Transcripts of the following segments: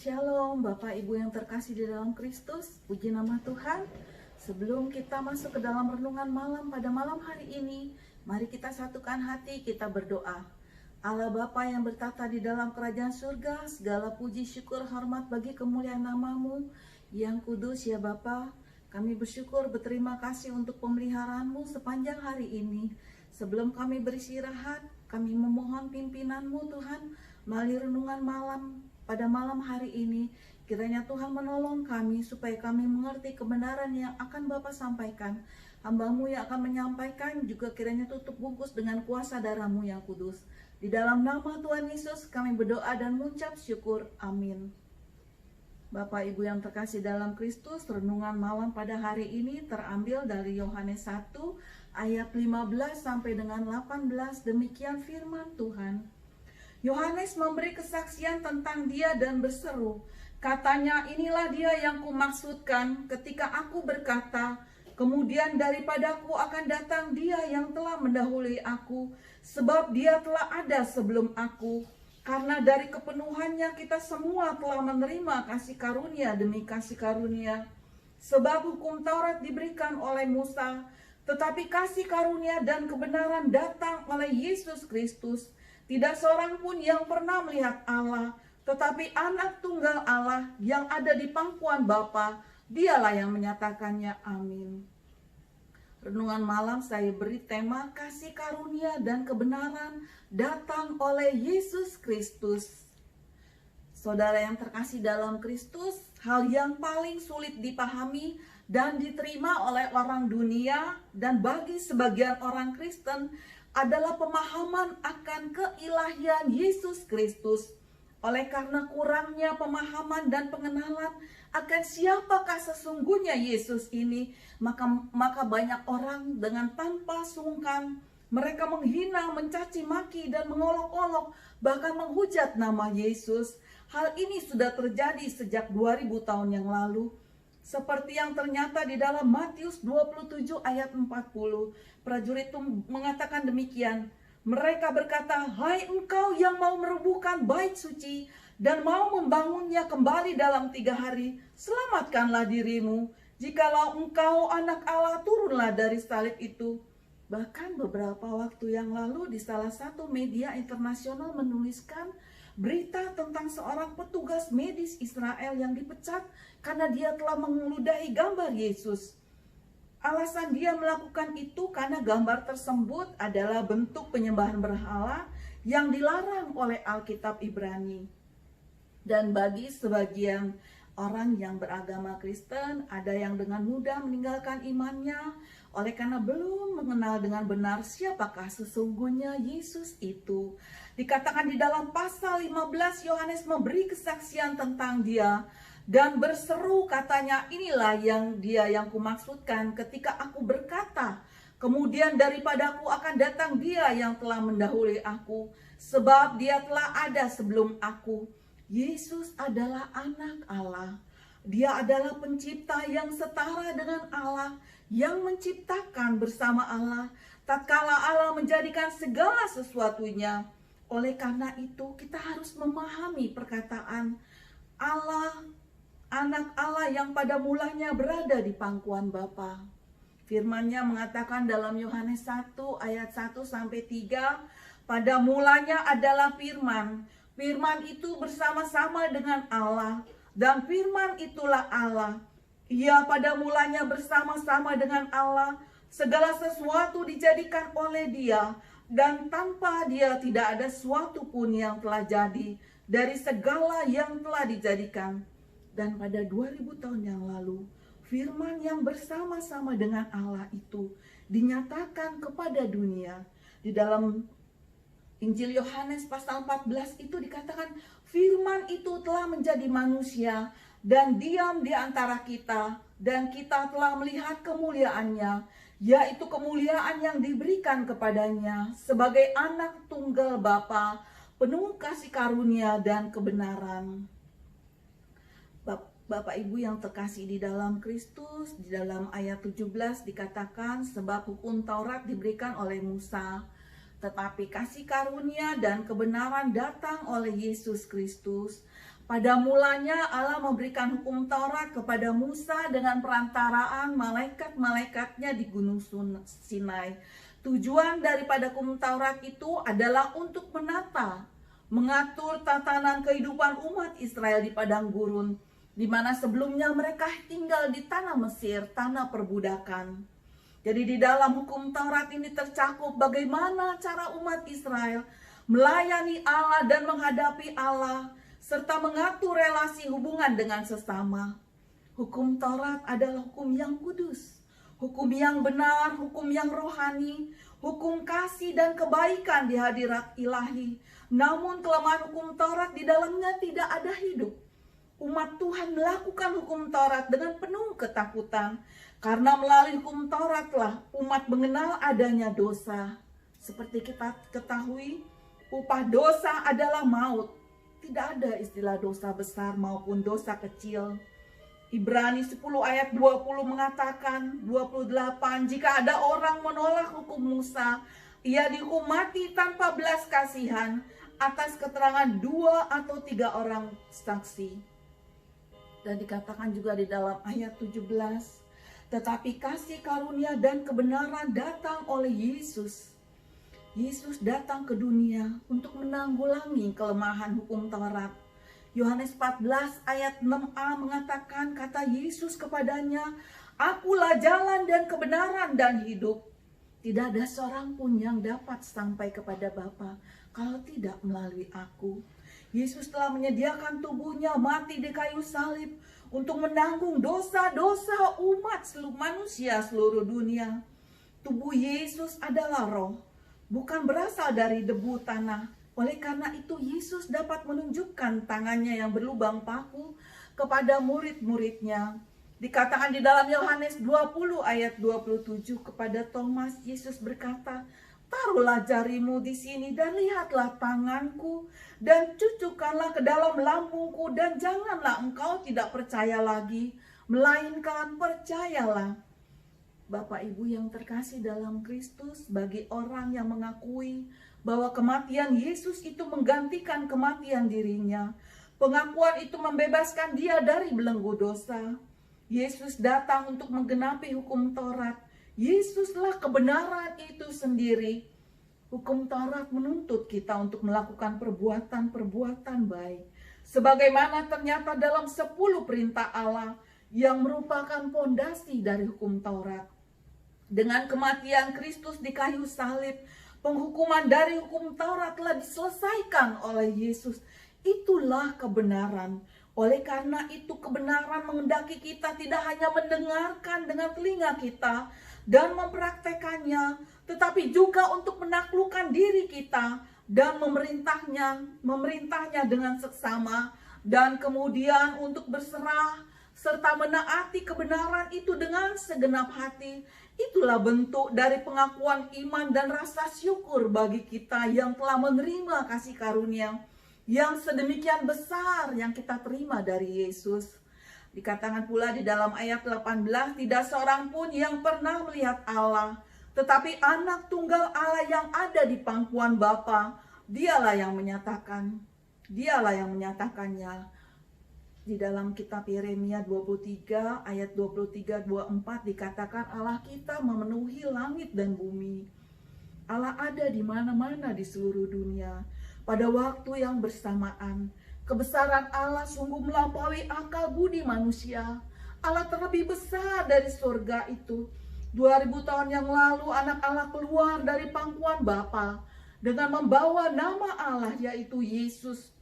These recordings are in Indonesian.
Shalom Bapak Ibu yang terkasih di dalam Kristus, puji nama Tuhan. Sebelum kita masuk ke dalam renungan malam pada malam hari ini, mari kita satukan hati, kita berdoa. Allah Bapa yang bertata di dalam kerajaan surga, segala puji syukur hormat bagi kemuliaan nama-Mu yang kudus ya Bapa. Kami bersyukur berterima kasih untuk pemeliharaan-Mu sepanjang hari ini. Sebelum kami beristirahat, kami memohon pimpinan-Mu Tuhan melalui renungan malam pada malam hari ini. Kiranya Tuhan menolong kami supaya kami mengerti kebenaran yang akan Bapa sampaikan. Hamba-Mu yang akan menyampaikan juga kiranya tutup bungkus dengan kuasa darah-Mu yang kudus. Di dalam nama Tuhan Yesus kami berdoa dan mengucap syukur. Amin. Bapak Ibu yang terkasih dalam Kristus, renungan malam pada hari ini terambil dari Yohanes 1 ayat 15 sampai dengan 18. Demikian firman Tuhan. Yohanes memberi kesaksian tentang Dia dan berseru, katanya, inilah Dia yang kumaksudkan ketika aku berkata, kemudian daripadaku akan datang Dia yang telah mendahului aku, sebab Dia telah ada sebelum aku. Karena dari kepenuhannya kita semua telah menerima kasih karunia demi kasih karunia. Sebab hukum Taurat diberikan oleh Musa, tetapi kasih karunia dan kebenaran datang oleh Yesus Kristus. Tidak seorang pun yang pernah melihat Allah, tetapi anak tunggal Allah yang ada di pangkuan Bapa, Dialah yang menyatakannya. Amin. Renungan malam saya beri tema kasih karunia dan kebenaran datang oleh Yesus Kristus. Saudara yang terkasih dalam Kristus, hal yang paling sulit dipahami dan diterima oleh orang dunia dan bagi sebagian orang Kristen adalah pemahaman akan keilahian Yesus Kristus. Oleh karena kurangnya pemahaman dan pengenalan akan siapakah sesungguhnya Yesus ini, maka banyak orang dengan tanpa sungkan mereka menghina, mencaci maki dan mengolok-olok, bahkan menghujat nama Yesus. Hal ini sudah terjadi sejak 2000 tahun yang lalu. Seperti yang ternyata di dalam Matius 27 ayat 40. Prajurit itu mengatakan demikian. Mereka berkata, hai engkau yang mau merobohkan bait suci dan mau membangunnya kembali dalam 3 hari, selamatkanlah dirimu. Jikalau engkau anak Allah, turunlah dari salib itu. Bahkan beberapa waktu yang lalu di salah satu media internasional menuliskan berita tentang seorang petugas medis Israel yang dipecat karena dia telah mengeludahi gambar Yesus. Alasan dia melakukan itu karena gambar tersebut adalah bentuk penyembahan berhala yang dilarang oleh Alkitab Ibrani. Dan bagi sebagian orang yang beragama Kristen, ada yang dengan mudah meninggalkan imannya oleh karena belum mengenal dengan benar siapakah sesungguhnya Yesus itu. Dikatakan di dalam pasal 15, Yohanes memberi kesaksian tentang Dia dan berseru, katanya, inilah yang Dia yang kumaksudkan ketika aku berkata, kemudian daripadaku akan datang Dia yang telah mendahului aku, sebab Dia telah ada sebelum aku. Yesus adalah anak Allah. Dia adalah pencipta yang setara dengan Allah, yang menciptakan bersama Allah tatkala Allah menjadikan segala sesuatunya. Oleh karena itu kita harus memahami perkataan Allah, anak Allah yang pada mulanya berada di pangkuan Bapa. Firman-Nya mengatakan dalam Yohanes 1 ayat 1 sampai 3, pada mulanya adalah firman. Firman itu bersama-sama dengan Allah, dan firman itulah Allah. Ia pada mulanya bersama-sama dengan Allah. Segala sesuatu dijadikan oleh Dia, dan tanpa Dia tidak ada sesuatu pun yang telah jadi dari segala yang telah dijadikan. Dan pada 2000 tahun yang lalu, firman yang bersama-sama dengan Allah itu dinyatakan kepada dunia. Di dalam Injil Yohanes pasal 14 itu dikatakan firman itu telah menjadi manusia dan diam di antara kita, dan kita telah melihat kemuliaannya, yaitu kemuliaan yang diberikan kepadanya sebagai anak tunggal Bapa, penuh kasih karunia dan kebenaran. Bapak Ibu yang terkasih di dalam Kristus, di dalam ayat 17 dikatakan, sebab hukum Taurat diberikan oleh Musa, tetapi kasih karunia dan kebenaran datang oleh Yesus Kristus. Pada mulanya Allah memberikan hukum Taurat kepada Musa dengan perantaraan malaikat-malaikatnya di Gunung Sinai. Tujuan daripada hukum Taurat itu adalah untuk mengatur tatanan kehidupan umat Israel di padang gurun, di mana sebelumnya mereka tinggal di tanah Mesir, tanah perbudakan. Jadi di dalam hukum Taurat ini tercakup bagaimana cara umat Israel melayani Allah dan menghadapi Allah, serta mengatur relasi hubungan dengan sesama. Hukum Taurat adalah hukum yang kudus, hukum yang benar, hukum yang rohani, hukum kasih dan kebaikan di hadirat ilahi. Namun kelemahan hukum Taurat di dalamnya tidak ada hidup. Umat Tuhan melakukan hukum Taurat dengan penuh ketakutan, karena melalui hukum Tauratlah umat mengenal adanya dosa. Seperti kita ketahui, upah dosa adalah maut. Tidak ada istilah dosa besar maupun dosa kecil. Ibrani 10 ayat 20 mengatakan, 28, jika ada orang menolak hukum Musa, ia dihukum mati tanpa belas kasihan atas keterangan 2 atau 3 orang saksi. Dan dikatakan juga di dalam ayat 17, tetapi kasih karunia dan kebenaran datang oleh Yesus. Yesus datang ke dunia untuk menanggulangi kelemahan hukum Taurat. Yohanes 14 ayat 6a mengatakan, kata Yesus kepadanya, akulah jalan dan kebenaran dan hidup. Tidak ada seorang pun yang dapat sampai kepada Bapa kalau tidak melalui aku. Yesus telah menyediakan tubuhnya mati di kayu salib untuk menanggung dosa-dosa umat seluruh manusia seluruh dunia. Tubuh Yesus adalah roh, bukan berasal dari debu tanah. Oleh karena itu Yesus dapat menunjukkan tangannya yang berlubang paku kepada murid-muridnya. Dikatakan di dalam Yohanes 20 ayat 27 kepada Thomas, Yesus berkata, taruhlah jarimu di sini dan lihatlah tanganku, dan cucukkanlah ke dalam lambungku, dan janganlah engkau tidak percaya lagi, melainkan percayalah. Bapak Ibu yang terkasih dalam Kristus, bagi orang yang mengakui bahwa kematian Yesus itu menggantikan kematian dirinya, pengakuan itu membebaskan dia dari belenggu dosa. Yesus datang untuk menggenapi hukum Taurat. Yesuslah kebenaran itu sendiri. Hukum Taurat menuntut kita untuk melakukan perbuatan-perbuatan baik, sebagaimana ternyata dalam 10 perintah Allah yang merupakan pondasi dari hukum Taurat. Dengan kematian Kristus di kayu salib, penghukuman dari hukum Taurat telah diselesaikan oleh Yesus. Itulah kebenaran. Oleh karena itu kebenaran menghendaki kita tidak hanya mendengarkan dengan telinga kita dan mempraktekannya, tetapi juga untuk menaklukkan diri kita dan memerintahnya dengan seksama, dan kemudian untuk berserah serta menaati kebenaran itu dengan segenap hati. Itulah bentuk dari pengakuan iman dan rasa syukur bagi kita yang telah menerima kasih karunia yang sedemikian besar yang kita terima dari Yesus. Dikatakan pula di dalam ayat 18, tidak seorang pun yang pernah melihat Allah, tetapi anak tunggal Allah yang ada di pangkuan Bapa, dialah yang menyatakannya. Di dalam kitab Yeremia 23 ayat 23-24 dikatakan Allah kita memenuhi langit dan bumi. Allah ada di mana-mana di seluruh dunia. Pada waktu yang bersamaan, kebesaran Allah sungguh melampaui akal budi manusia. Allah terlebih besar dari surga itu. 2000 tahun yang lalu anak Allah keluar dari pangkuan Bapa dengan membawa nama Allah, yaitu Yesus.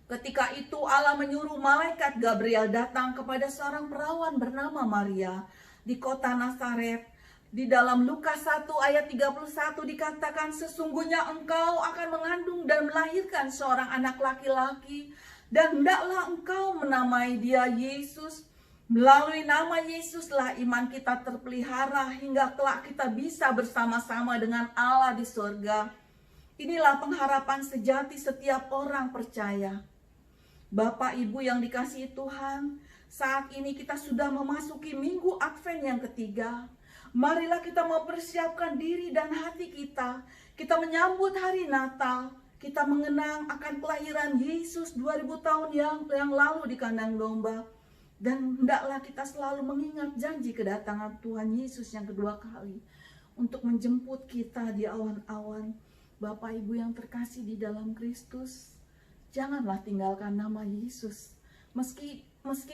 Ketika itu Allah menyuruh malaikat Gabriel datang kepada seorang perawan bernama Maria di kota Nazaret. Di dalam Lukas 1 ayat 31 dikatakan, sesungguhnya engkau akan mengandung dan melahirkan seorang anak laki-laki, dan hendaklah engkau menamai dia Yesus. Melalui nama Yesuslah iman kita terpelihara hingga kelak kita bisa bersama-sama dengan Allah di surga. Inilah pengharapan sejati setiap orang percaya. Bapak Ibu yang dikasihi Tuhan, saat ini kita sudah memasuki minggu Advent yang ketiga. Marilah kita mempersiapkan diri dan hati kita. Kita menyambut hari Natal. Kita mengenang akan kelahiran Yesus 2000 tahun yang lalu di kandang domba. Dan hendaklah kita selalu mengingat janji kedatangan Tuhan Yesus yang kedua kali untuk menjemput kita di awan-awan. Bapak Ibu yang terkasih di dalam Kristus, janganlah tinggalkan nama Yesus. Meski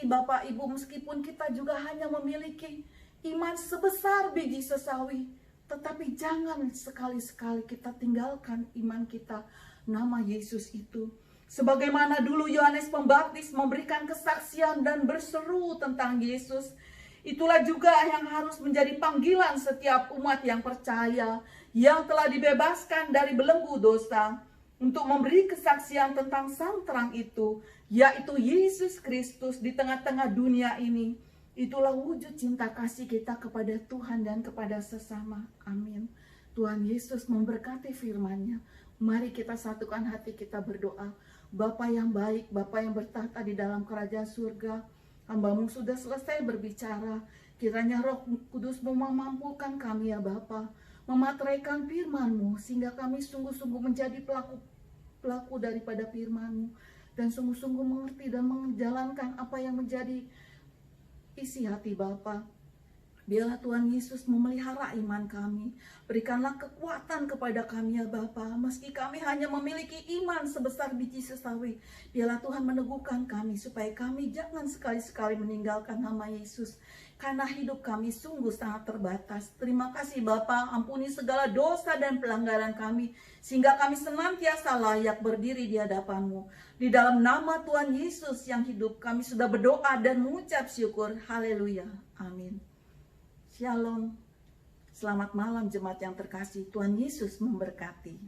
Bapak Ibu, meskipun kita juga hanya memiliki iman sebesar biji sesawi, tetapi jangan sekali-sekali kita tinggalkan iman kita, nama Yesus itu. Sebagaimana dulu Yohanes Pembaptis memberikan kesaksian dan berseru tentang Yesus, itulah juga yang harus menjadi panggilan setiap umat yang percaya, yang telah dibebaskan dari belenggu dosa, untuk memberi kesaksian tentang sang terang itu, yaitu Yesus Kristus di tengah-tengah dunia ini. Itulah wujud cinta kasih kita kepada Tuhan dan kepada sesama. Amin. Tuhan Yesus memberkati firman-Nya. Mari kita satukan hati kita berdoa. Bapa yang baik, Bapa yang bertahta di dalam kerajaan surga, hamba-Mu sudah selesai berbicara. Kiranya Roh Kudus-Mu memampukan kami ya Bapa, memateraikan firman-Mu, sehingga kami sungguh-sungguh menjadi pelaku daripada firman-Mu, dan sungguh-sungguh mengerti dan menjalankan apa yang menjadi isi hati Bapa. Biarlah Tuhan Yesus memelihara iman kami. Berikanlah kekuatan kepada kami ya Bapa. Meski kami hanya memiliki iman sebesar biji sesawi, biarlah Tuhan meneguhkan kami supaya kami jangan sekali-sekali meninggalkan nama Yesus, karena hidup kami sungguh sangat terbatas. Terima kasih Bapa, ampuni segala dosa dan pelanggaran kami, sehingga kami senantiasa layak berdiri di hadapan-Mu. Di dalam nama Tuhan Yesus yang hidup, kami sudah berdoa dan mengucap syukur. Haleluya. Amin. Shalom. Selamat malam jemaat yang terkasih. Tuhan Yesus memberkati.